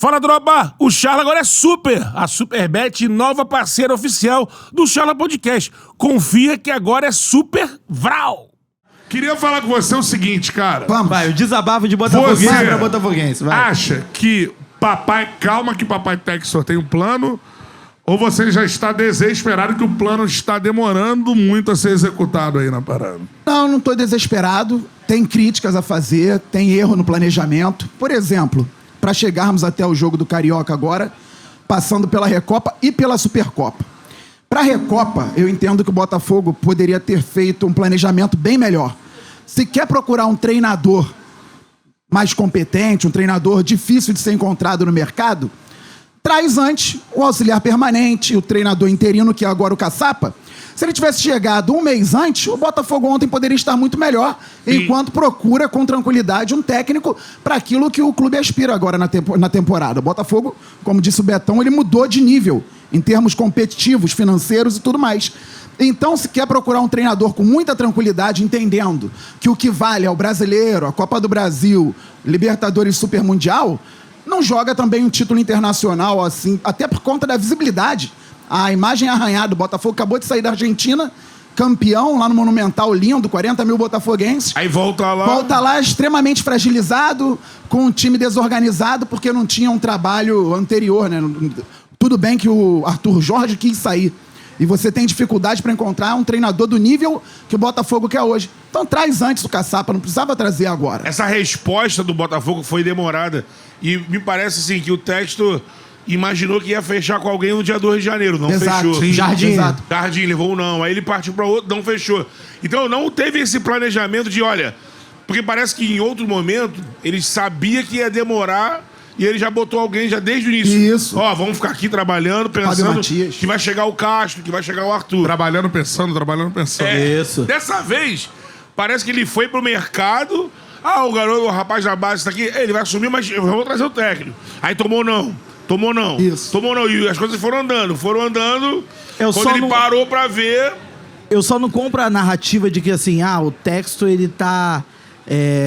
Fala, Droba! O Charla agora é super! A Superbet, nova parceira oficial do Charla Podcast. Confia que agora é super vral! Queria falar com você o seguinte, cara. Vamos. Vai, o desabafo de Botafoguense pra Botafoguense. Vai. Acha que calma que papai Textor tem um plano, ou você já está desesperado que o plano está demorando muito a ser executado aí na parada? Não tô desesperado. Tem críticas a fazer, tem erro no planejamento. Por exemplo, para chegarmos até o jogo do Carioca agora, passando pela Recopa e pela Supercopa. Para a Recopa, eu entendo que o Botafogo poderia ter feito um planejamento bem melhor. Se quer procurar um treinador mais competente, um treinador difícil de ser encontrado no mercado, traz antes o auxiliar permanente, o treinador interino, que é agora o Caçapa. Se ele tivesse chegado um mês antes, o Botafogo ontem poderia estar muito melhor, enquanto procura com tranquilidade um técnico para aquilo que o clube aspira agora na temporada. O Botafogo, como disse o Betão, ele mudou de nível em termos competitivos, financeiros e tudo mais. Então, se quer procurar um treinador com muita tranquilidade, entendendo que o que vale é o Brasileiro, a Copa do Brasil, Libertadores e Super Mundial, não joga também um título internacional assim, até por conta da visibilidade. A imagem arranhada do Botafogo acabou de sair da Argentina, campeão lá no Monumental lindo, 40 mil botafoguenses. Aí volta lá. Volta lá extremamente fragilizado, com um time desorganizado, porque não tinha um trabalho anterior, né? Tudo bem que o Arthur Jorge quis sair. E você tem dificuldade para encontrar um treinador do nível que o Botafogo quer hoje. Então traz antes o Caçapa, não precisava trazer agora. Essa resposta do Botafogo foi demorada. E me parece assim que o texto imaginou que ia fechar com alguém no dia 2 de janeiro. Não fechou. Sim, Jardim. Exato. Jardim levou um não. Aí ele partiu para outro, não fechou. Então não teve esse planejamento de, olha... Porque parece que em outro momento ele sabia que ia demorar... E ele já botou alguém já desde o início. Isso. Ó, vamos ficar aqui trabalhando, pensando que vai chegar o Castro, que vai chegar o Arthur. Trabalhando, pensando. Isso. Dessa vez, parece que ele foi pro mercado. Ah, o garoto, o rapaz da base tá aqui. Ele vai assumir, mas eu vou trazer o técnico. Aí tomou não. Isso. Tomou não. E as coisas foram andando. Quando ele parou pra ver... Eu só não compro a narrativa de que, assim, o texto, ele tá...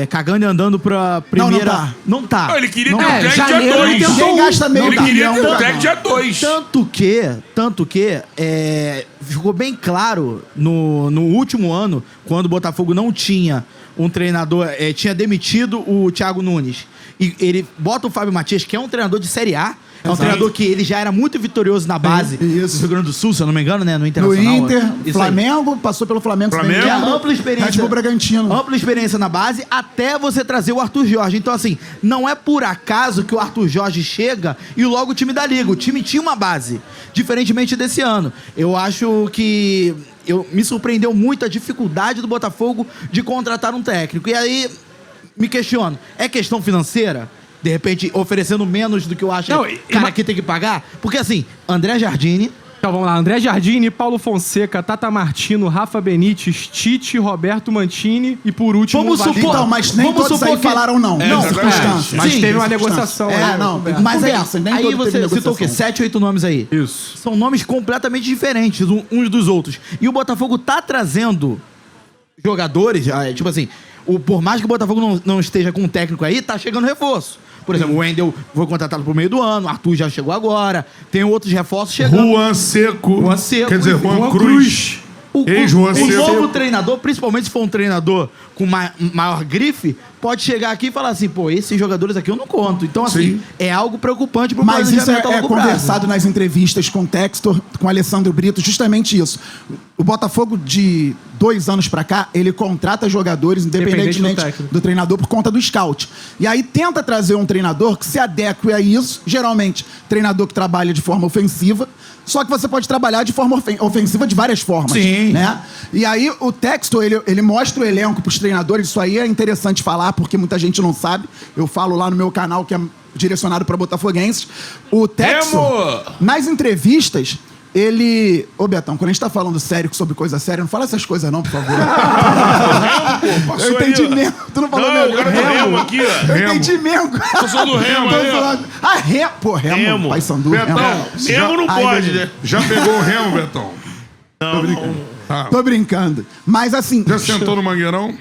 cagando e andando pra primeira... Não tá. Ele queria ter o técnico dia 2. Ninguém gasta meio Ele queria ter o técnico dia 2. Tanto que ficou bem claro no último ano, quando o Botafogo não tinha um treinador, tinha demitido o Thiago Nunes. E ele bota o Fábio Matias, que é um treinador de Série A. É um treinador que ele já era muito vitorioso na base do Rio Grande do Sul, se eu não me engano, né? No Internacional. No Inter, Flamengo, passou pelo Flamengo. Ampla experiência. Red Bull Bragantino. Ampla experiência na base, até você trazer o Arthur Jorge. Então, assim, não é por acaso que o Arthur Jorge chega e logo o time da Liga. O time tinha uma base, diferentemente desse ano. Eu acho que... me surpreendeu muito a dificuldade do Botafogo de contratar um técnico. E aí, me questiono, é questão financeira? De repente, oferecendo menos do que eu acho que cara aqui tem que pagar? Porque assim, André Jardine... Então vamos lá, André Jardine, Paulo Fonseca, Tata Martino, Rafa Benítez, Tite, Roberto Mantini e por último... Vamos supor... Então, mas nem todos aí falaram não. Não, circunstâncias. Mas teve uma negociação. Mas aí você citou o quê? 7, 8 nomes aí. Isso. São nomes completamente diferentes uns dos outros. E o Botafogo tá trazendo jogadores, tipo assim... Por mais que o Botafogo não esteja com um técnico aí, tá chegando reforço. Por exemplo, o Wendel foi contratado pro meio do ano, o Arthur já chegou agora, tem outros reforços chegando. Juan Seco. Quer dizer, Juan Cruz. O novo treinador, principalmente se for um treinador com maior grife, pode chegar aqui e falar assim, pô, esses jogadores aqui eu não conto. Então, assim, é algo preocupante pro Mas isso é prazo. conversado nas entrevistas com o Textor, com o Alessandro Brito, justamente isso. O Botafogo, de 2 anos pra cá, ele contrata jogadores, independentemente do treinador, por conta do scout. E aí tenta trazer um treinador que se adeque a isso, geralmente treinador que trabalha de forma ofensiva, só que você pode trabalhar de forma ofensiva de várias formas. Sim. Né? E aí o Textor, ele mostra o elenco pros treinadores, isso aí é interessante falar, porque muita gente não sabe. Eu falo lá no meu canal, que é direcionado para botafoguenses. O Textor, nas entrevistas, ele... Ô, Betão, quando a gente tá falando sério sobre coisa séria, não fala essas coisas não, por favor. Eu entendi Mengo. Tu não falou Mengo. O cara do Remo aqui, ó. Eu entendi Mengo. Eu sou do Remo aí, ó. Remo. Pô, Remo. Pai Sandu. Betão, Remo não pode, né? Já pegou o Remo, Betão? Não. Tô brincando. Mas assim... Já sentou no Mangueirão?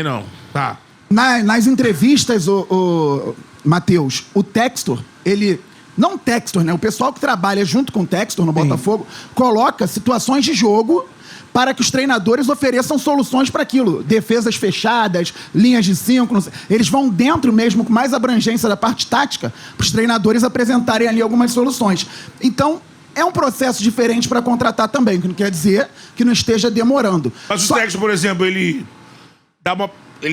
Não. Tá. Nas entrevistas, o Matheus, o Textor, ele... Não o Textor, né? O pessoal que trabalha junto com o Textor no Botafogo coloca situações de jogo para que os treinadores ofereçam soluções para aquilo. Defesas fechadas, linhas de 5. Eles vão dentro mesmo, com mais abrangência da parte tática, para os treinadores apresentarem ali algumas soluções. Então, é um processo diferente para contratar também, que não quer dizer que não esteja demorando. Mas o Textor, por exemplo, ele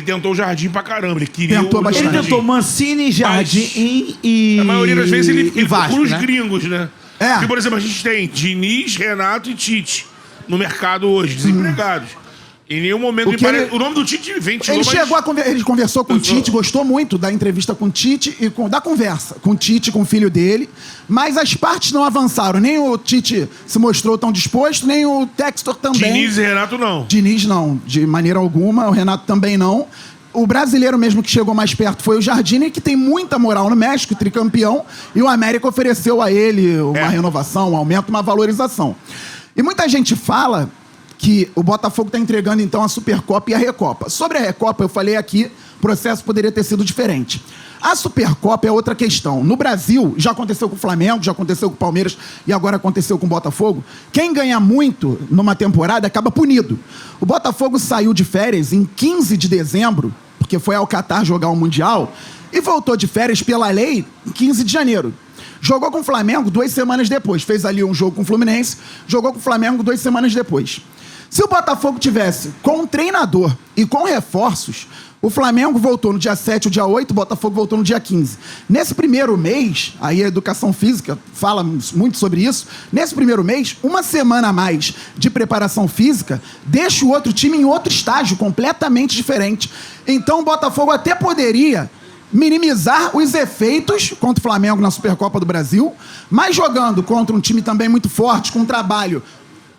tentou o Jardim pra caramba. Ele queria Tentou o bastante. Ele Jardim. tentou Mancini, Jardim e... A maioria das vezes ele e Vasco, procura os né? gringos, né? É. Porque, por exemplo, a gente tem Diniz, Renato e Tite no mercado hoje, desempregados. Em nenhum momento O que ele- o nome do Tite ventilou, Ele chegou ele conversou com o Tite, gostou muito da entrevista com o Tite e da conversa com o Tite, com o filho dele, mas as partes não avançaram. Nem o Tite se mostrou tão disposto, nem o Textor também. Diniz e Renato não. Diniz não, de maneira alguma, o Renato também não. O brasileiro mesmo que chegou mais perto foi o Jardine, que tem muita moral no México, tricampeão, e o América ofereceu a ele uma renovação, um aumento, uma valorização. E muita gente fala que o Botafogo está entregando, então, a Supercopa e a Recopa. Sobre a Recopa, eu falei aqui, o processo poderia ter sido diferente. A Supercopa é outra questão. No Brasil, já aconteceu com o Flamengo, já aconteceu com o Palmeiras e agora aconteceu com o Botafogo. Quem ganha muito numa temporada acaba punido. O Botafogo saiu de férias em 15 de dezembro, porque foi ao Catar jogar o Mundial, e voltou de férias pela lei em 15 de janeiro. Jogou com o Flamengo 2 semanas depois. Fez ali um jogo com o Fluminense, jogou com o Flamengo 2 semanas depois. Se o Botafogo tivesse com um treinador e com reforços, o Flamengo voltou no dia 7 ou dia 8, o Botafogo voltou no dia 15. Nesse primeiro mês, aí a educação física fala muito sobre isso, nesse primeiro mês, uma semana a mais de preparação física deixa o outro time em outro estágio, completamente diferente. Então o Botafogo até poderia minimizar os efeitos contra o Flamengo na Supercopa do Brasil, mas jogando contra um time também muito forte, com um trabalho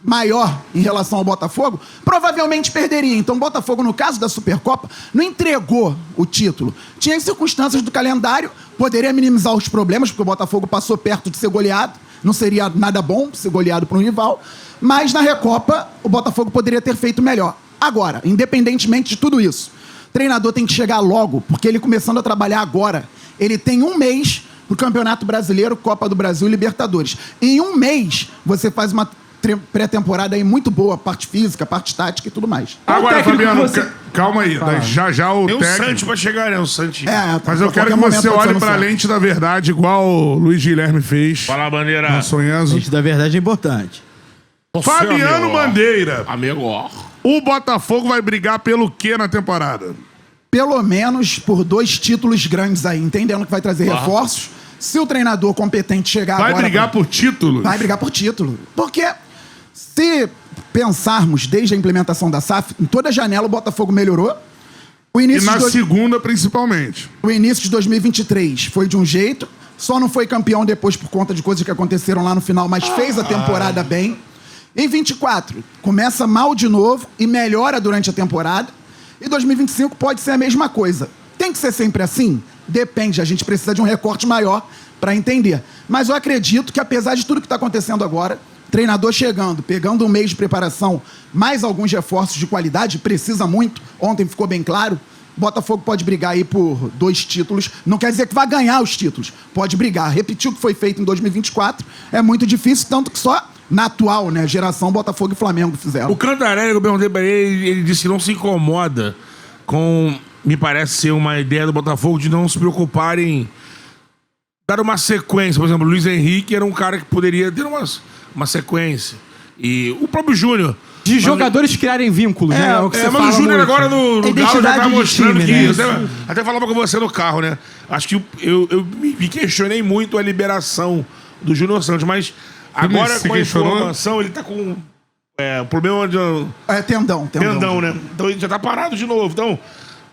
maior em relação ao Botafogo, provavelmente perderia. Então o Botafogo, no caso da Supercopa, não entregou o título. Tinha as circunstâncias do calendário, poderia minimizar os problemas, porque o Botafogo passou perto de ser goleado, não seria nada bom ser goleado por um rival, mas na Recopa o Botafogo poderia ter feito melhor. Agora, independentemente de tudo isso, o treinador tem que chegar logo, porque ele começando a trabalhar agora, ele tem um mês pro Campeonato Brasileiro, Copa do Brasil e Libertadores. Em um mês, você faz uma pré-temporada aí muito boa, parte física, parte tática e tudo mais. Agora, técnico Fabiano, você- calma aí. Já o Tem um técnico... Santos pra chegar, né? Um Santos. Mas eu quero que você olhe pra lente da verdade, igual o Luiz Guilherme fez. Fala a bandeira. No Sonhanzo. Gente, da verdade é importante. Fabiano Bandeira. Amigo. O Botafogo vai brigar pelo quê na temporada? Pelo menos por 2 títulos grandes aí, entendendo que vai trazer reforços. Se o treinador competente chegar Vai agora... brigar por títulos? Vai brigar por título. Porque se pensarmos desde a implementação da SAF, em toda janela o Botafogo melhorou. O E início, na de, segunda, principalmente. o início de 2023 foi de um jeito, só não foi campeão depois por conta de coisas que aconteceram lá no final, mas fez a temporada bem. Em 24, começa mal de novo e melhora durante a temporada. E 2025 pode ser a mesma coisa. Tem que ser sempre assim? Depende, a gente precisa de um recorte maior para entender. Mas eu acredito que, apesar de tudo que está acontecendo agora, treinador chegando, pegando um mês de preparação, mais alguns reforços de qualidade, precisa muito, ontem ficou bem claro, Botafogo pode brigar aí por 2 títulos, não quer dizer que vai ganhar os títulos, pode brigar, repetir o que foi feito em 2024, é muito difícil, tanto que só na atual, né, geração, Botafogo e Flamengo fizeram. O Cantarelli, eu perguntei pra ele disse que não se incomoda com, me parece ser uma ideia do Botafogo de não se preocupar em dar uma sequência. Por exemplo, o Luiz Henrique era um cara que poderia ter uma sequência. E o próprio Júnior. De jogadores criarem vínculos, né? o que você mas fala o Júnior muito. agora no Galo já Identidade tá de mostrando time, que... né? Até falava com você no carro, né? Acho que eu me questionei muito a liberação do Júnior Santos, mas agora se com a questionou? informação ele tá com problema de... Tendão. Tendão, né? Então ele já tá parado de novo. Então,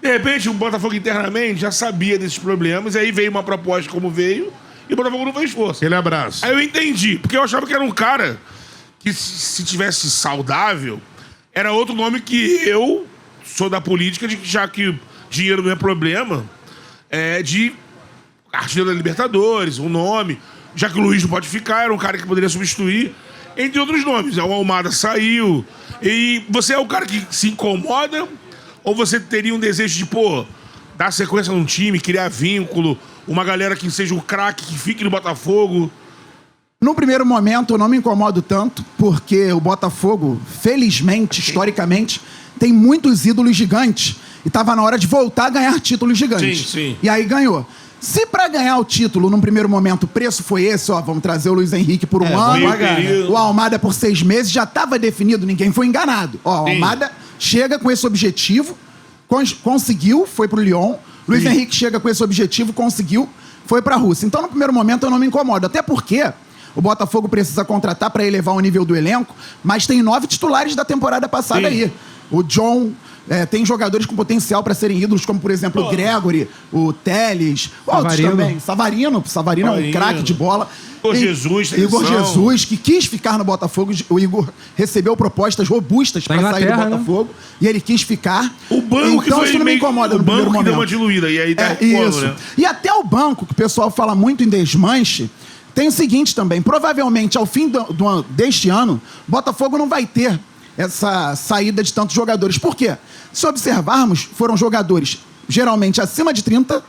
de repente, o Botafogo internamente já sabia desses problemas, e aí veio uma proposta como veio, e o Botafogo não fez força. Aquele abraço. Aí eu entendi, porque eu achava que era um cara que, se tivesse saudável, era outro nome que eu sou da política, de que já que dinheiro não é problema, de artilheiro da Libertadores, um nome, já que o Luiz não pode ficar, era um cara que poderia substituir, entre outros nomes. O Almada saiu, e você é o cara que se incomoda, ou você teria um desejo de, dar sequência num time, criar vínculo, uma galera que seja um craque, que fique no Botafogo? No primeiro momento, eu não me incomodo tanto, porque o Botafogo, felizmente, historicamente, tem muitos ídolos gigantes. E tava na hora de voltar a ganhar títulos gigantes. Sim, sim. E aí ganhou. Se pra ganhar o título, num primeiro momento, o preço foi esse, ó, vamos trazer o Luiz Henrique por um ano, meio período. o Almada por 6 meses, já tava definido, ninguém foi enganado. Ó, o Sim. Almada chega com esse objetivo, conseguiu, foi pro Lyon. Luiz Henrique chega com esse objetivo, conseguiu, foi pra Rússia. Então, no primeiro momento, eu não me incomodo. Até porque o Botafogo precisa contratar para elevar o nível do elenco, mas tem 9 titulares da temporada passada Sim. aí. O John, tem jogadores com potencial para serem ídolos, como, por exemplo, o Gregory, o Teles, outros Savarino. também. Savarino é um Savarino. craque de bola. Igor E- Jesus, Igor seleção. Jesus, que quis ficar no Botafogo. O Igor recebeu propostas robustas Da para sair do Inglaterra, né? Botafogo. E ele quis ficar. O banco então, que foi isso não me meio- incomoda o no primeiro banco que deu uma momento. diluída, e aí tá É recuando, isso. né? E até o banco, que o pessoal fala muito em desmanche, tem o seguinte também. Provavelmente, ao fim deste ano, o Botafogo não vai ter essa saída de tantos jogadores. Por quê? Se observarmos, foram jogadores geralmente acima de 30,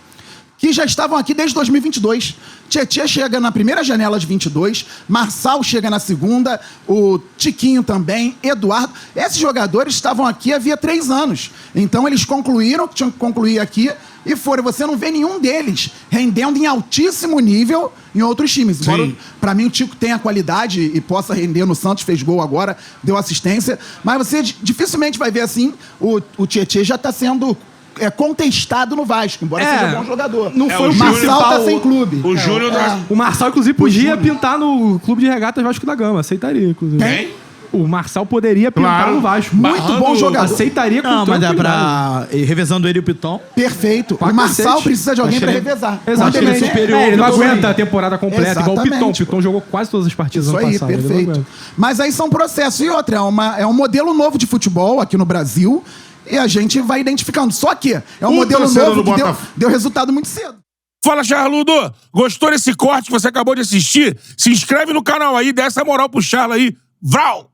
que já estavam aqui desde 2022. Tietê chega na primeira janela de 22, Marçal chega na segunda, o Tiquinho também, Eduardo. Esses jogadores estavam aqui havia 3 anos. Então eles concluíram que tinham que concluir aqui e foram. Você não vê nenhum deles rendendo em altíssimo nível em outros times. Embora, Sim. pra mim, o Tico tenha qualidade e possa render no Santos, fez gol agora, deu assistência. Mas você dificilmente vai ver assim, o Tietê já tá sendo contestado no Vasco, embora seja um bom jogador. Não foi o o Marçal principal. tá sem clube. O Júnior O Marçal, inclusive, podia pintar no Clube de Regatas Vasco da Gama. Aceitaria, inclusive. Tem? O Marçal poderia pintar Claro. no Vasco. Muito bom jogador. Aceitaria com Não, mas é tranquilidade. pra... Revezando ele e o Piton. Perfeito. Pra O Marçal cacete. precisa de alguém Achei pra ele- revezar. Exatamente. Quando ele é superior, Ele não eu tô aguenta aí. a temporada completa, igual o Piton. O Exatamente. Piton jogou quase todas as partidas Isso ano aí, passado. ele não perfeito. aguenta. Mas aí são processos. E outra, é um modelo novo de futebol aqui no Brasil e a gente vai identificando. Só que é um modelo torcedor novo do que deu, Botafogo. deu resultado muito cedo. Fala, Charludo! Gostou desse corte que você acabou de assistir? Se inscreve no canal aí, dá essa moral pro Charla aí. Vral!